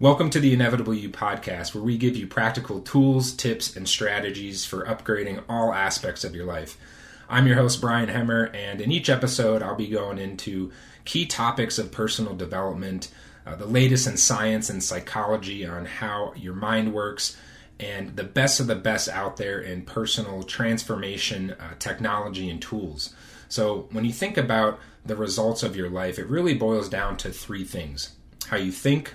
Welcome to the Inevitable You podcast, where we give you practical tools, tips, and strategies for upgrading all aspects of your life. I'm your host, Brian Hemmer, and in each episode, I'll be going into key topics of personal development, the latest in science and psychology on how your mind works, and the best of the best out there in personal transformation, technology, and tools. So when you think about the results of your life, it really boils down to three things: how you think,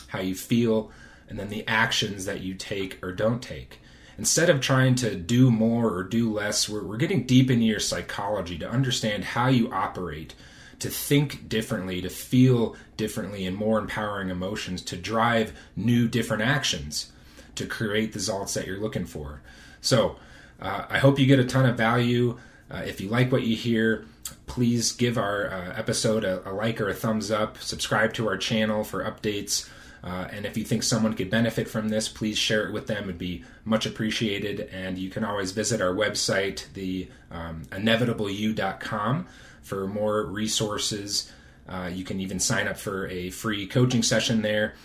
how you feel, and then the actions that you take or don't take. Instead of trying to do more or do less, we're getting deep into your psychology to understand how you operate, to think differently, to feel differently, and more empowering emotions to drive new, different actions to create the results that you're looking for. So I hope you get a ton of value. If you like what you hear, please give our episode a like or a thumbs up. Subscribe to our channel for updates. And if you think someone could benefit from this, please share it with them. It'd be much appreciated. And you can always visit our website, the inevitableyou.com, for more resources. You can even sign up for a free coaching session there.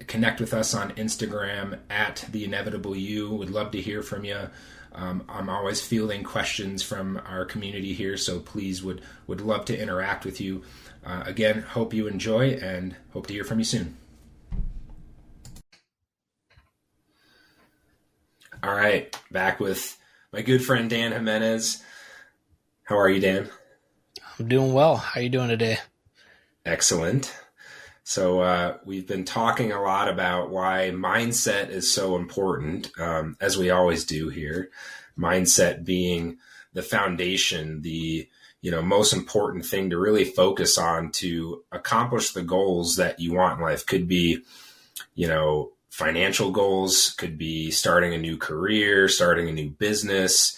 Connect with us on Instagram at the Inevitable You. Would love to hear from you. I'm always fielding questions from our community here, so please would love to interact with you. Again, hope you enjoy and hope to hear from you soon. All right, back with my good friend Dan Jimenez. How are you, Dan? I'm doing well. How are you doing today? Excellent. So we've been talking a lot about why mindset is so important, as we always do here. Mindset being the foundation, the most important thing to really focus on to accomplish the goals that you want in life. Could be, financial goals, could be starting a new career, starting a new business,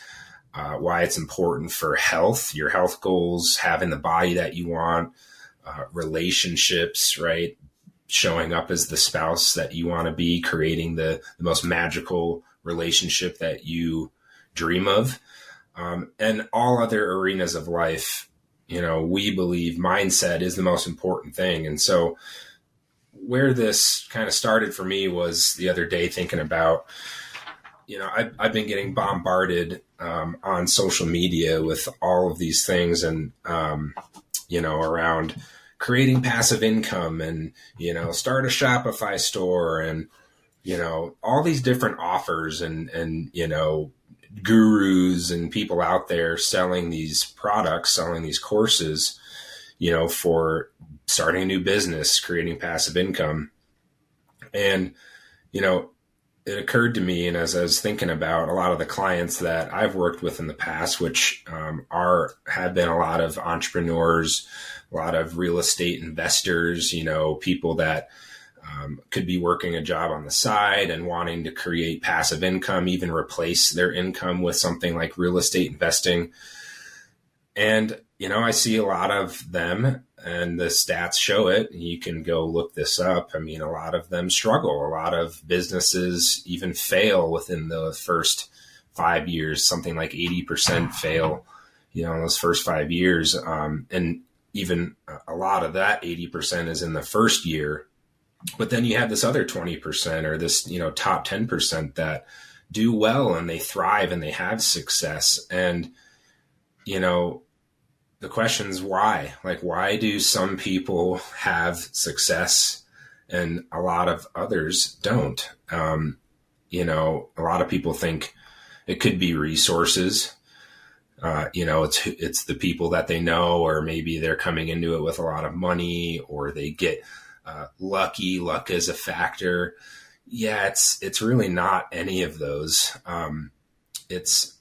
why it's important for health, your health goals, having the body that you want, relationships, right? Showing up as the spouse that you want to be, creating the most magical relationship that you dream of, and all other arenas of life. We believe mindset is the most important thing. And so where this kind of started for me was the other day thinking about, I've been getting bombarded on social media with all of these things and, around creating passive income and, start a Shopify store and, all these different offers and gurus and people out there selling these products, selling these courses, for starting a new business, creating passive income. And, it occurred to me, and as I was thinking about a lot of the clients that I've worked with in the past, which have been a lot of entrepreneurs, a lot of real estate investors, people that could be working a job on the side and wanting to create passive income, even replace their income with something like real estate investing. And, I see a lot of them, and the stats show it. You can go look this up. I mean, a lot of them struggle. A lot of businesses even fail within the first 5 years. Something like 80% fail, in those first 5 years. And even a lot of that 80% is in the first year. But then you have this other 20% or this, top 10% that do well and they thrive and they have success. And, the question is why? Like, why do some people have success and a lot of others don't? A lot of people think it could be resources. It's the people that they know, or maybe they're coming into it with a lot of money, or they get lucky. Luck is a factor. Yeah, it's really not any of those. It's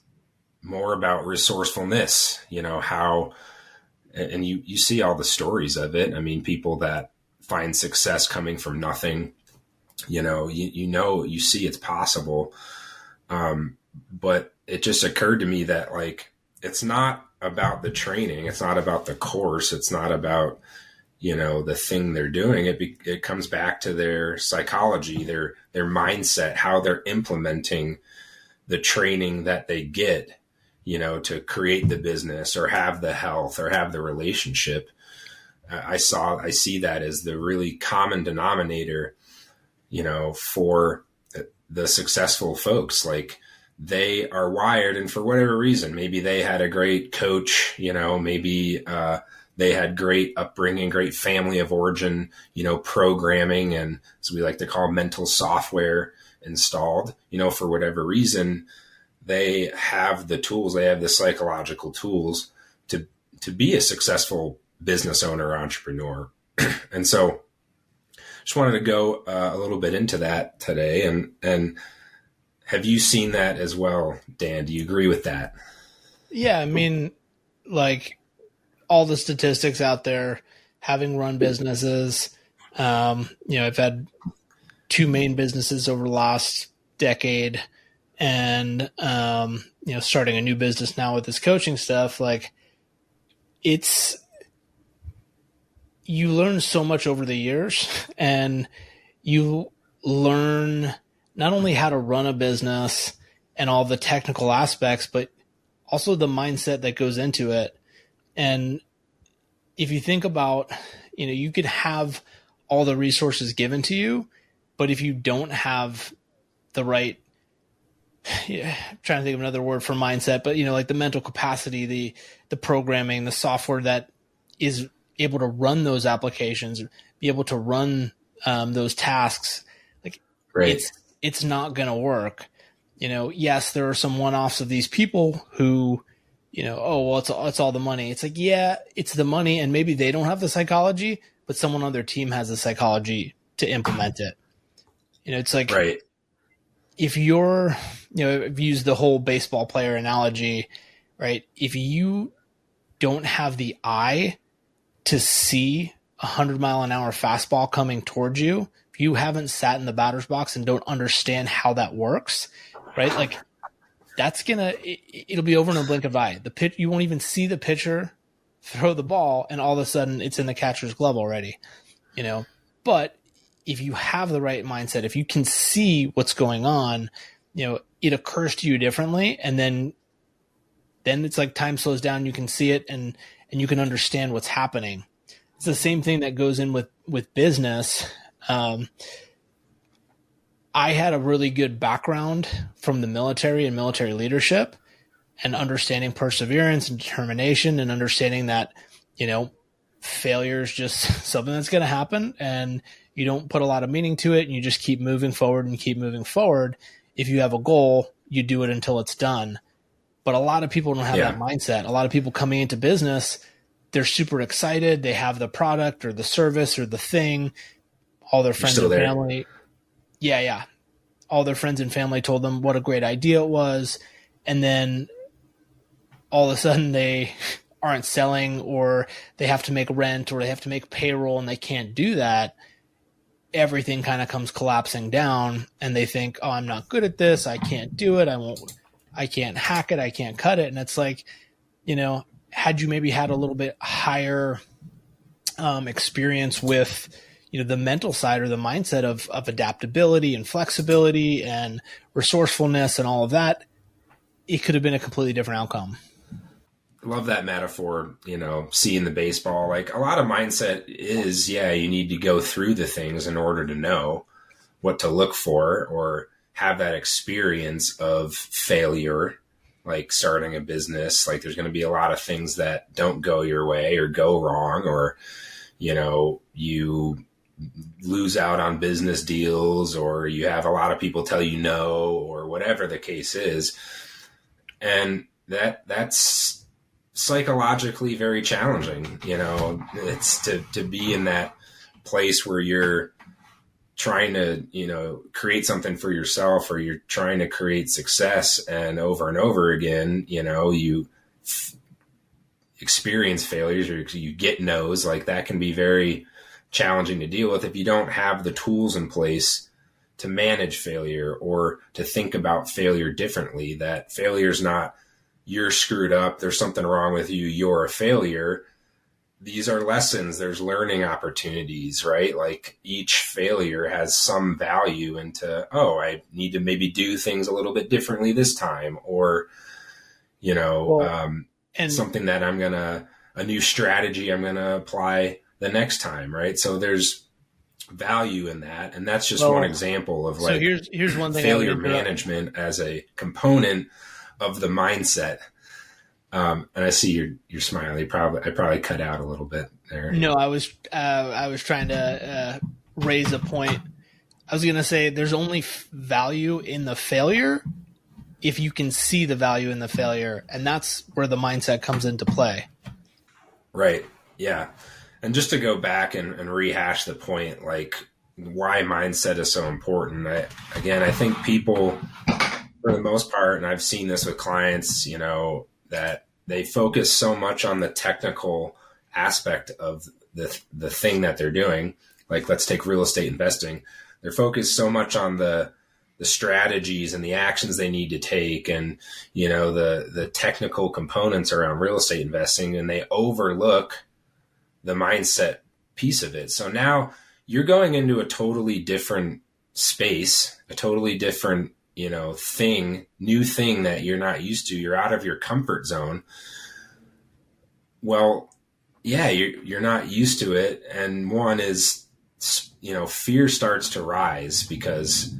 more about resourcefulness, and you see all the stories of it. I mean, people that find success coming from nothing, you see it's possible. But it just occurred to me that, like, it's not about the training. It's not about the course. It's not about, the thing they're doing. It comes back to their psychology, their mindset, how they're implementing the training that they get, to create the business or have the health or have the relationship. I see that as the really common denominator, for the successful folks. Like, they are wired, and for whatever reason, maybe they had a great coach, maybe they had great upbringing, great family of origin, programming, and as we like to call mental software installed, for whatever reason, they have the tools, they have the psychological tools to be a successful business owner, entrepreneur. And so just wanted to go a little bit into that today. And have you seen that as well, Dan? Do you agree with that? Yeah, I mean, like all the statistics out there, having run businesses, I've had two main businesses over the last decade, and starting a new business now with this coaching stuff. Like, you learn so much over the years, and you learn not only how to run a business and all the technical aspects, but also the mindset that goes into it. And if you think about, you could have all the resources given to you, but if you don't have the right, I'm trying to think of another word for mindset, but like the mental capacity, the programming, the software that is able to run those applications, be able to run those tasks, like Right. it's not going to work. Yes, there are some one-offs of these people who, oh, well, it's all the money. It's like, yeah, it's the money, and maybe they don't have the psychology, but someone on their team has the psychology to implement it. It's like, right. If you're, if you use the whole baseball player analogy, right? If you don't have the eye to see 100-mile-an-hour fastball coming towards you, if you haven't sat in the batter's box and don't understand how that works, right? Like, that's it'll be over in a blink of an eye. The pitch, you won't even see the pitcher throw the ball, and all of a sudden it's in the catcher's glove already, But if you have the right mindset, if you can see what's going on, it occurs to you differently, and then it's like time slows down. You can see it, and you can understand what's happening. It's the same thing that goes in with business. I had a really good background from the military and military leadership, and understanding perseverance and determination, and understanding that, failure is just something that's going to happen, and you don't put a lot of meaning to it, and you just keep moving forward and keep moving forward. If you have a goal, you do it until it's done. But a lot of people don't have that mindset. A lot of people coming into business, they're super excited. They have the product or the service or the thing. All their friends and family. Yeah. All their friends and family told them what a great idea it was. And then all of a sudden they aren't selling, or they have to make rent, or they have to make payroll, and they can't do that. Everything kind of comes collapsing down, and they think, oh, I'm not good at this. I can't do it. I can't hack it. I can't cut it. And it's like, had you maybe had a little bit higher experience with, the mental side or the mindset of adaptability and flexibility and resourcefulness and all of that, it could have been a completely different outcome. Love that metaphor, seeing the baseball. Like, a lot of mindset is, you need to go through the things in order to know what to look for, or have that experience of failure, like starting a business. Like, there's going to be a lot of things that don't go your way or go wrong, or, you lose out on business deals, or you have a lot of people tell you no, or whatever the case is. And that's psychologically very challenging. It's to be in that place where you're trying to, create something for yourself, or you're trying to create success, and over again, you experience failures, or you get no's. Like, that can be very challenging to deal with if you don't have the tools in place to manage failure, or to think about failure differently. That failure is not, you're screwed up, there's something wrong with you, you're a failure. These are lessons, there's learning opportunities, right? Like, each failure has some value into, I need to maybe do things a little bit differently this time, or, something that a new strategy I'm going to apply the next time, right? So there's value in that. And that's just one example of like here's one thing failure management as a component of the mindset. And I see you're smiling. I probably cut out a little bit there. No, I was trying to raise a point. I was going to say there's only value in the failure if you can see the value in the failure, and that's where the mindset comes into play. Right. Yeah. And just to go back and rehash the point, like why mindset is so important. I think people, for the most part, and I've seen this with clients, that they focus so much on the technical aspect of the thing that they're doing. Like, let's take real estate investing. They're focused so much on the strategies and the actions they need to take, and the technical components around real estate investing, and they overlook the mindset piece of it. So now you're going into a totally different space, a totally different new thing that you're not used to. You're out of your comfort zone. Well, yeah, you're not used to it, and one is fear starts to rise because,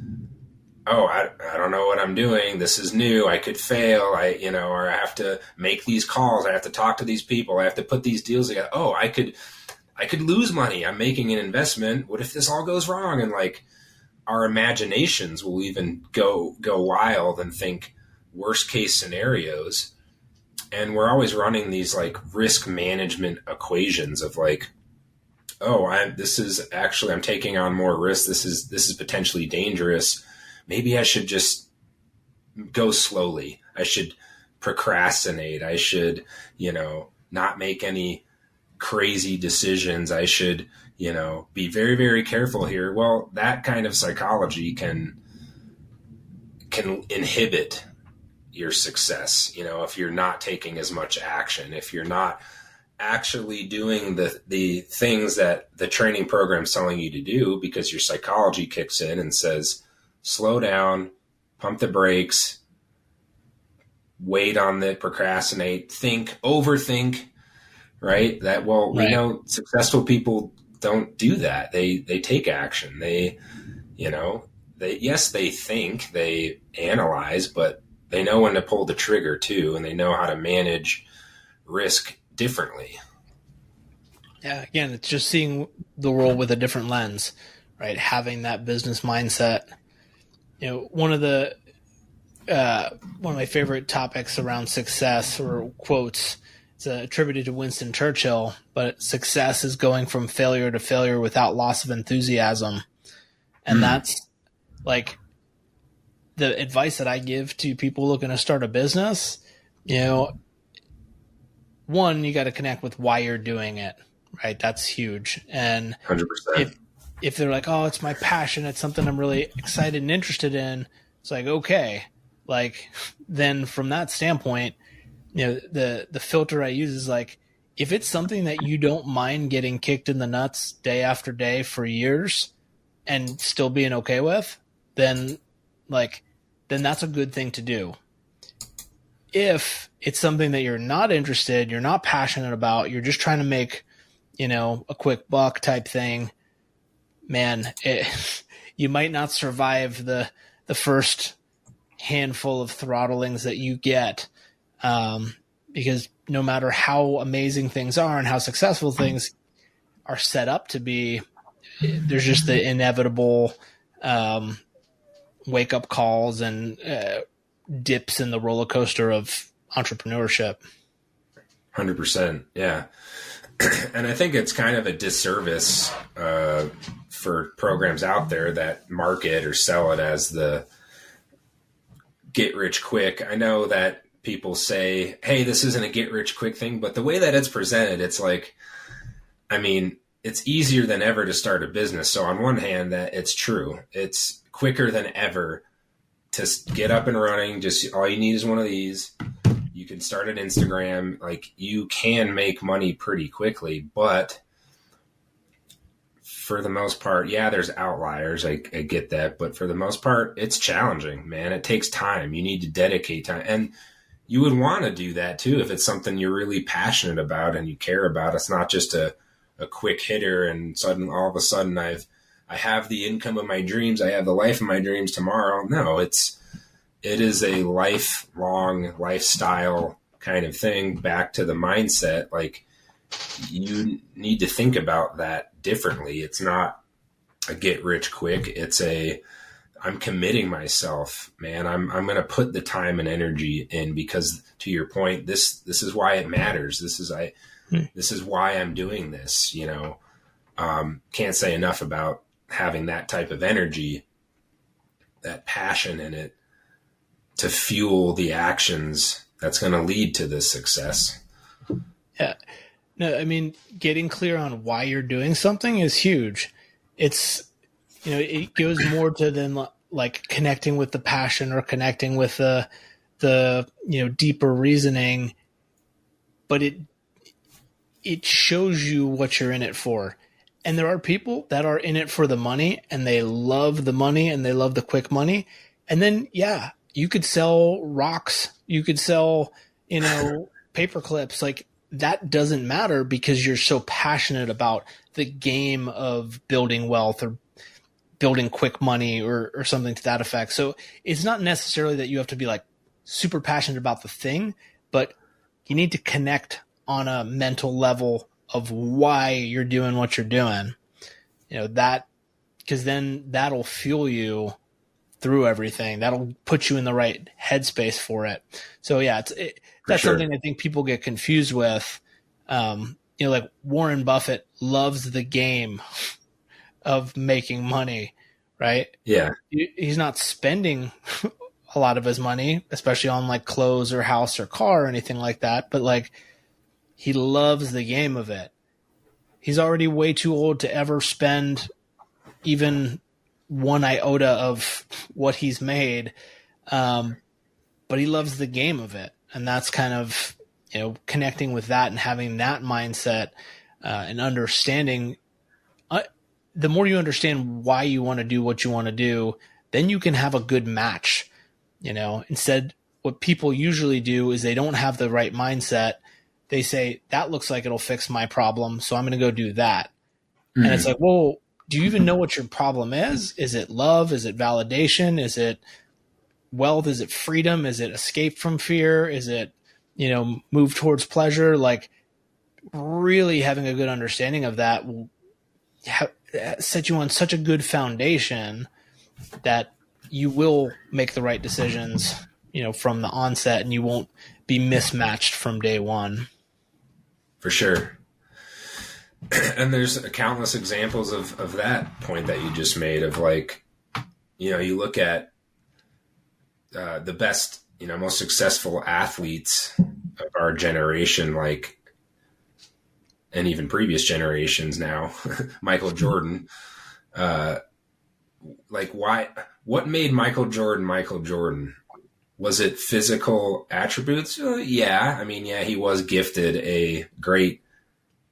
I don't know what I'm doing. This is new. I could fail. Or I have to make these calls. I have to talk to these people. I have to put these deals together. Oh, I could lose money. I'm making an investment. What if this all goes wrong? And like, our imaginations will even go wild and think worst case scenarios. And we're always running these like risk management equations of like, I'm taking on more risk. This is potentially dangerous. Maybe I should just go slowly. I should procrastinate. I should, not make any crazy decisions. I should, be very, very careful here. Well, that kind of psychology can inhibit your success. If you're not taking as much action, if you're not actually doing the things that the training program's telling you to do, because your psychology kicks in and says, slow down, pump the brakes, wait on the procrastinate, overthink, right? We know successful people don't do that. They take action. They think, they analyze, but they know when to pull the trigger too, and they know how to manage risk differently. Yeah, again, it's just seeing the world with a different lens, right? Having that business mindset. One of my favorite topics around success, or quotes, it's attributed to Winston Churchill, but success is going from failure to failure without loss of enthusiasm. And that's like the advice that I give to people looking to start a business. One, you got to connect with why you're doing it, right? That's huge. And 100%. If they're like, oh, it's my passion, it's something I'm really excited and interested in, it's like, okay, like, then from that standpoint, the filter I use is like, if it's something that you don't mind getting kicked in the nuts day after day for years and still being okay with, then that's a good thing to do. If it's something that you're not interested, you're not passionate about, you're just trying to make, a quick buck type thing, man, you might not survive the first handful of throttlings that you get, because no matter how amazing things are and how successful things are set up to be, there's just the inevitable wake-up calls and dips in the roller coaster of entrepreneurship. 100%. Yeah. And I think it's kind of a disservice for programs out there that market or sell it as the get rich quick. I know that people say, hey, this isn't a get rich quick thing, but the way that it's presented, it's like, it's easier than ever to start a business. So on one hand, that it's true. It's quicker than ever to get up and running. Just all you need is one of these. You can start an Instagram. Like, you can make money pretty quickly, but for the most part, yeah, there's outliers. I get that. But for the most part, it's challenging, man. It takes time. You need to dedicate time. And you would want to do that too if it's something you're really passionate about and you care about. It's not just a a quick hitter and all of a sudden I have the income of my dreams. I have the life of my dreams tomorrow. No, it is a lifelong lifestyle kind of thing. Back to the mindset. Like, you need to think about that differently. It's not a get rich quick. It's I'm committing myself, man. I'm going to put the time and energy in, because to your point, this is why it matters. This is why I'm doing this. Can't say enough about having that type of energy, that passion in it, to fuel the actions that's going to lead to this success. Yeah. No, I mean, getting clear on why you're doing something is huge. It's, it goes more to than like connecting with the passion or connecting with the deeper reasoning, but it shows you what you're in it for. And there are people that are in it for the money, and they love the money and they love the quick money. And then, yeah, you could sell rocks. You could sell, paper clips. Like, that doesn't matter, because you're so passionate about the game of building wealth or building quick money or something to that effect. So it's not necessarily that you have to be like super passionate about the thing, but you need to connect on a mental level of why you're doing what you're doing. Because then that'll fuel you through everything. That'll put you in the right headspace for it. So yeah, that's sure. Something I think people get confused with. Like Warren Buffett loves the game of making money, right? Yeah. He's not spending a lot of his money, especially on like clothes or house or car or anything like that. But like, he loves the game of it. He's already way too old to ever spend even one iota of what he's made. But he loves the game of it. And that's kind of, connecting with that and having that mindset and understanding. The more you understand why you want to do what you want to do, then you can have a good match. Instead, what people usually do is they don't have the right mindset. They say, that looks like it'll fix my problem, so I'm going to go do that. Mm-hmm. And it's like, well, do you even know what your problem is? Is it love? Is it validation? Is it wealth? Is it freedom? Is it escape from fear? Is it, move towards pleasure? Like, really having a good understanding of that will set you on such a good foundation that you will make the right decisions, from the onset, and you won't be mismatched from day one. For sure. And there's countless examples of that point that you just made of, like, you look at the best, most successful athletes of our generation, like, and even previous generations now, Michael Jordan, what made Michael Jordan Michael Jordan? Was it physical attributes? Yeah. I mean, yeah, he was gifted a great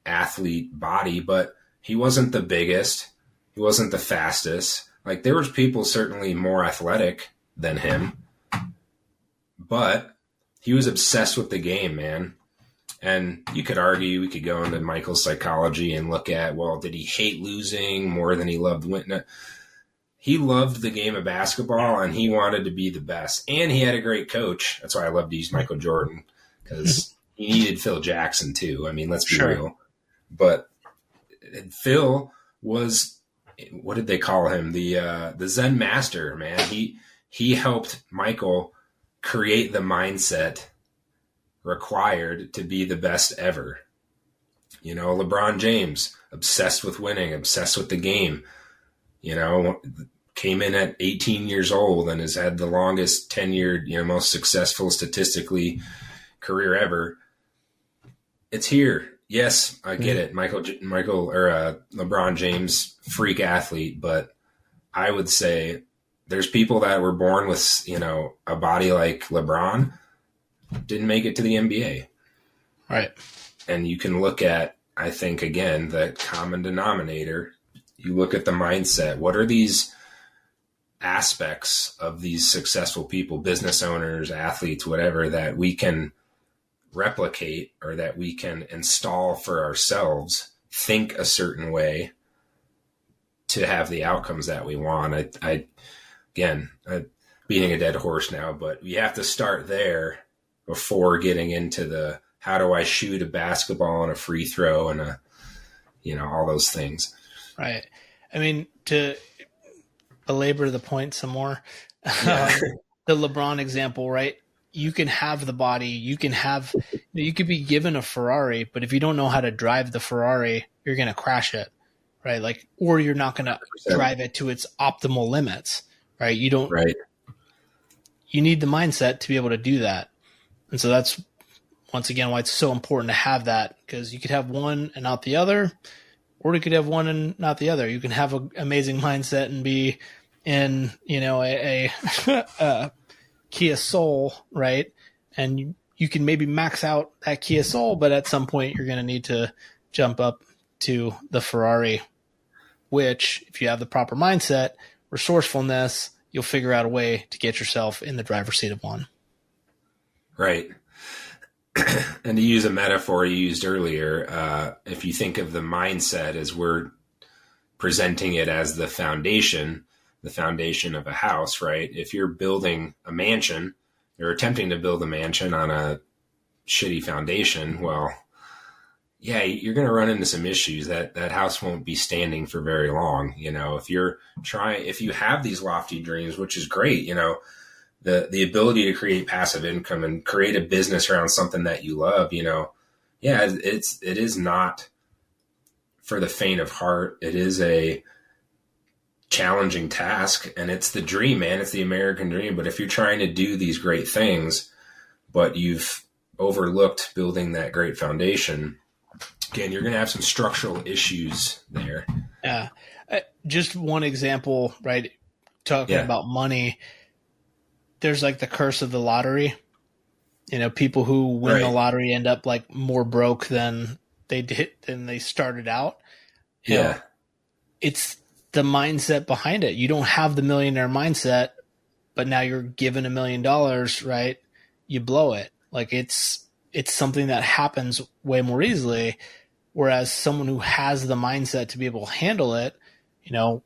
athlete body, but he wasn't the biggest. He wasn't the fastest. Like, there was people certainly more athletic than him, but he was obsessed with the game, man. And you could argue, we could go into Michael's psychology and look at, well, did he hate losing more than he loved winning? He loved the game of basketball, and he wanted to be the best. And he had a great coach. That's why I love to use Michael Jordan, because he needed Phil Jackson too. I mean, let's be real. But Phil was, what did they call him? The Zen master, man. He helped Michael create the mindset required to be the best ever. LeBron James, obsessed with winning, obsessed with the game. Came in at 18 years old and has had the longest tenured, most successful statistically career ever. It's here. Yes, I get it. LeBron James, freak athlete, but I would say there's people that were born with, a body like LeBron, didn't make it to the NBA. Right. And you can look at, I think, again, the common denominator. You look at the mindset. What are these aspects of these successful people, business owners, athletes, whatever, that we can replicate or that we can install for ourselves think a certain way to have the outcomes that we want. Again, beating a dead horse now, but we have to start there before getting into the how do I shoot a basketball and a free throw and all those things. Right. I mean, to belabor the point some more, Yeah. the LeBron example, right? You can have the body, you could be given a Ferrari, but if you don't know how to drive the Ferrari, you're going to crash it, right? Like, or you're not going to drive it to its optimal limits, right? Right. You need the mindset to be able to do that. And so that's, once again, why it's so important to have that, because you could have one and not the other, or you could have one and not the other. You can have an amazing mindset and be in, a Kia Soul, right? And you can maybe max out that Kia Soul, but at some point you're going to need to jump up to the Ferrari, which, if you have the proper mindset, resourcefulness, you'll figure out a way to get yourself in the driver's seat of one. Right. And to use a metaphor you used earlier, if you think of the mindset as we're presenting it as the foundation of a house, right? If you're building a mansion, you're attempting to build a mansion on a shitty foundation, well, yeah, you're going to run into some issues. That house won't be standing for very long. If you have these lofty dreams, which is great, the ability to create passive income and create a business around something that you love, yeah, it is not for the faint of heart. It is a challenging task, and it's the dream, man. It's the American dream. But if you're trying to do these great things, but you've overlooked building that great foundation, again, you're going to have some structural issues there. Yeah. Just one example, right? Talking about money. There's like the curse of the lottery. People who win the lottery end up like more broke than they started out. Yeah. It's the mindset behind it. You don't have the millionaire mindset, but now you're given $1 million, right? You blow it. Like it's something that happens way more easily. Whereas someone who has the mindset to be able to handle it, we'll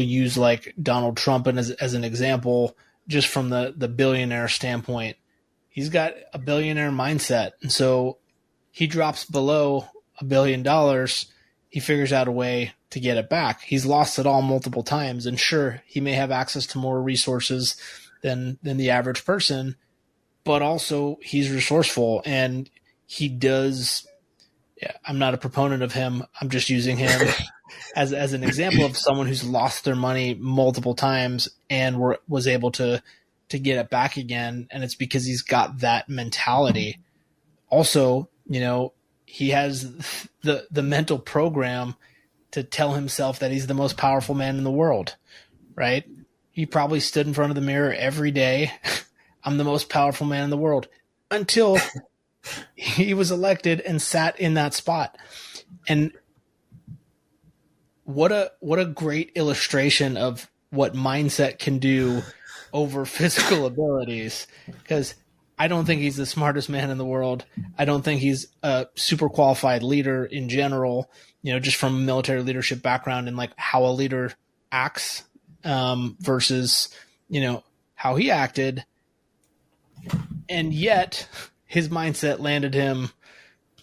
use like Donald Trump as an example, just from the billionaire standpoint. He's got a billionaire mindset. And so he drops below $1 billion. He figures out a way to get it back. He's lost it all multiple times. And sure, he may have access to more resources than the average person, but also he's resourceful, and he does. Yeah, I'm not a proponent of him. I'm just using him as an example of someone who's lost their money multiple times and was able to get it back again. And it's because he's got that mentality. Also, he has the mental program to tell himself that he's the most powerful man in the world, right? He probably stood in front of the mirror every day. I'm the most powerful man in the world, until he was elected and sat in that spot. And what a great illustration of what mindset can do over physical abilities. Because I don't think he's the smartest man in the world. I don't think he's a super qualified leader in general, just from a military leadership background and like how a leader acts versus, how he acted. And yet his mindset landed him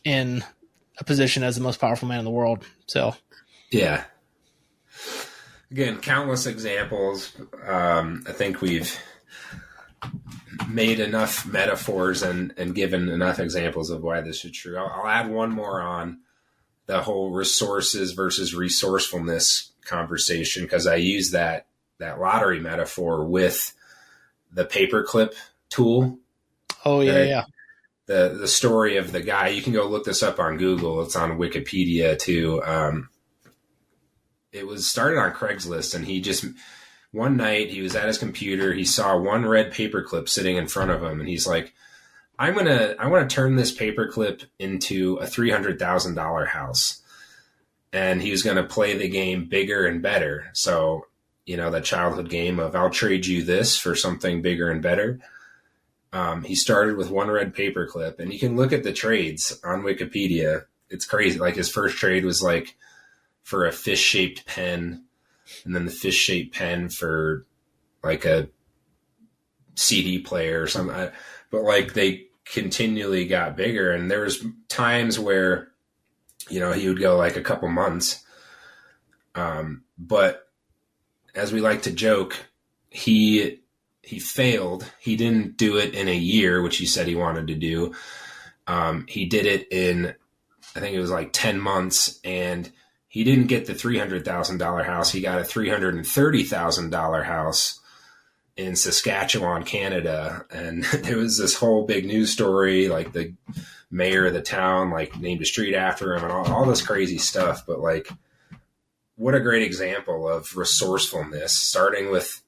in a position as the most powerful man in the world. So, yeah. Again, countless examples. I think we've made enough metaphors and given enough examples of why this is true. I'll add one more on the whole resources versus resourcefulness conversation, because I use that lottery metaphor with the paperclip tool. Oh, yeah, yeah. The story of the guy, you can go look this up on Google. It's on Wikipedia too. It was started on Craigslist, and he just, one night he was at his computer. He saw one red paperclip sitting in front of him, and he's like, I want to turn this paperclip into a $300,000 house. And he was going to play the game bigger and better. So, that childhood game of I'll trade you this for something bigger and better. He started with one red paperclip, and you can look at the trades on Wikipedia. it's crazy. Like his first trade was like for a fish shaped pen, and then the fish shaped pen for like a CD player or something. But like they continually got bigger, and there was times where, you know, he would go like a couple months. But as we like to joke, he failed. He didn't do it in a year, which he said he wanted to do. He did it in, I think it was like 10 months, and he didn't get the $300,000 house. He got a $330,000 house in Saskatchewan, Canada. And there was this whole big news story, like the mayor of the town, like named a street after him and all this crazy stuff. But like, what a great example of resourcefulness, starting with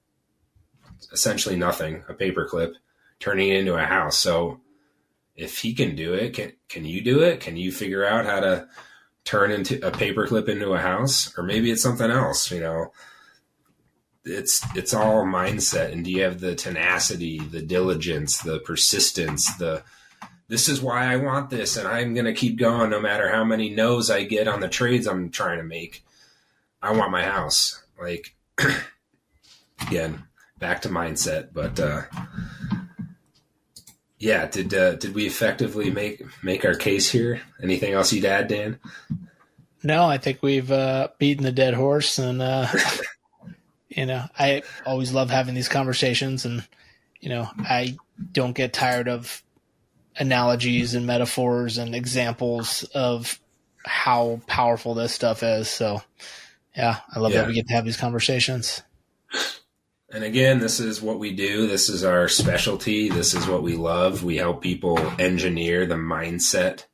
essentially nothing, a paperclip, turning it into a house. So if he can do it, can you do it? Can you figure out how to turn into a paperclip into a house? Or maybe it's something else, you know. It's all mindset. And do you have the tenacity, the diligence, the persistence, this is why I want this, and I'm going to keep going no matter how many no's I get on the trades I'm trying to make. I want my house. Like, again, back to mindset. But yeah, did we effectively make our case here? Anything else you'd add, Dan? No, I think we've beaten the dead horse, and you know, I always love having these conversations, and you know, I don't get tired of analogies and metaphors and examples of how powerful this stuff is. So yeah, I love that we get to have these conversations. And again, this is what we do. This is our specialty. This is what we love. We help people engineer the mindset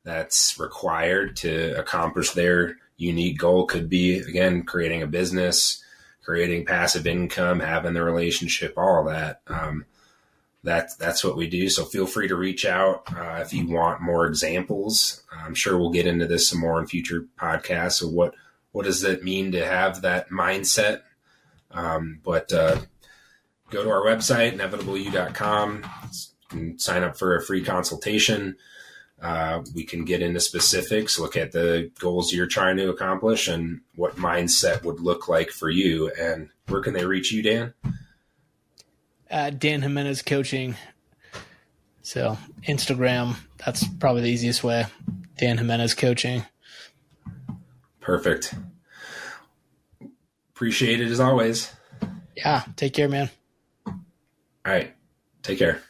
that's required to accomplish their unique goal. Could be, again, creating a business, creating passive income, having the relationship, all that. That's what we do. So feel free to reach out if you want more examples. I'm sure we'll get into this some more in future podcasts. So what does it mean to have that mindset? But go to our website, inevitableu.com, and sign up for a free consultation. We can get into specifics, look at the goals you're trying to accomplish and what mindset would look like for you. And where can they reach you, Dan? Dan Jimenez Coaching. So Instagram, that's probably the easiest way. Dan Jimenez Coaching. Perfect. Appreciate it as always. Yeah. Take care, man. All right. Take care.